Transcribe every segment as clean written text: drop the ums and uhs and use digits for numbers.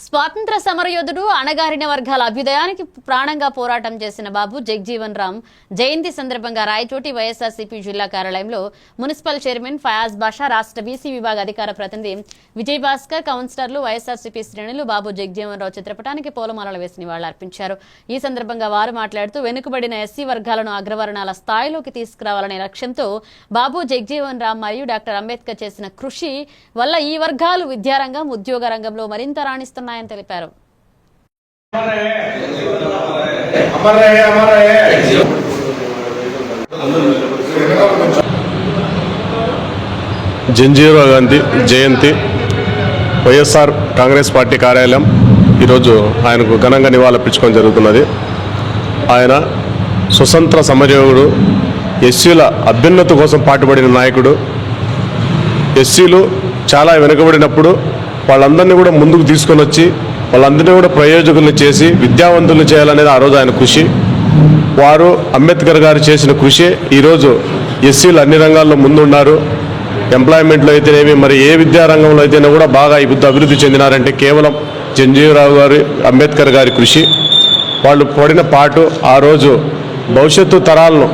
స్వాతంత్ర సమరయోధుడు అణగారిన వర్గాల అభ్యుదయానికి ప్రాణంగా పోరాటం చేసిన బాబు జగజీవన్ రామ్ జయంతి సందర్భంగా రాయచోటి వైఎస్ఆర్సీపీ జిల్లా కార్యాలయంలో మున్సిపల్ చైర్మన్ ఫయాజ్ బాషా, రాష్ట్ర బీసీ విభాగ అధికార ప్రతినిధి విజయ్ భాస్కర్, కౌన్సిలర్లు, వైఎస్ఆర్సీపీ శ్రేణులు బాబు జగజీవన్ రావు చిత్రపటానికి పూలమాలలు వేసి నివాళులర్పించారు. ఈ సందర్భంగా వారు మాట్లాడుతూ వెనుకబడిన ఎస్సీ వర్గాలను అగ్రవర్ణాల స్థాయిలోకి తీసుకురావాలనే లక్ష్యంతో బాబు జగజీవన్ రామ్ మరియు డాక్టర్ అంబేద్కర్ చేసిన కృషి వల్ల ఈ వర్గాలు విద్యారంగం, ఉద్యోగ రంగంలో మరింత రాణిస్తున్నాయని తెలిపారు. జగజీవన్ గాంధీ జయంతి వైఎస్ఆర్ కాంగ్రెస్ పార్టీ కార్యాలయం ఈరోజు ఆయనకు ఘనంగా నివాళులర్పించుకోవడం జరుగుతున్నది. ఆయన స్వతంత్ర సమరయోధుడు, ఎస్సీల అభ్యున్నతి కోసం పాటుపడిన నాయకుడు. ఎస్సీలు చాలా వెనుకబడినప్పుడు వాళ్ళందరినీ కూడా ముందుకు తీసుకొని వచ్చి వాళ్ళందరినీ కూడా ప్రయోజకులను చేసి విద్యావంతులను చేయాలనేది ఆ రోజు ఆయన కృషి. వారు అంబేద్కర్ గారు చేసిన కృషి ఈరోజు ఎస్సీలు అన్ని రంగాల్లో ముందున్నారు. ఎంప్లాయ్మెంట్లో అయితేనేమి, మరి ఏ విద్యారంగంలో అయితేనే కూడా బాగా అభివృద్ధి చెందినారంటే కేవలం జగజీవన్ రావు గారు, అంబేద్కర్ గారి కృషి. వాళ్ళు పడిన పాటు ఆ రోజు భవిష్యత్తు తరాలను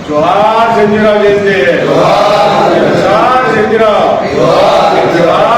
जोहार जगजीवन राव जयंती, जोहार जगजीवन राव, जोहार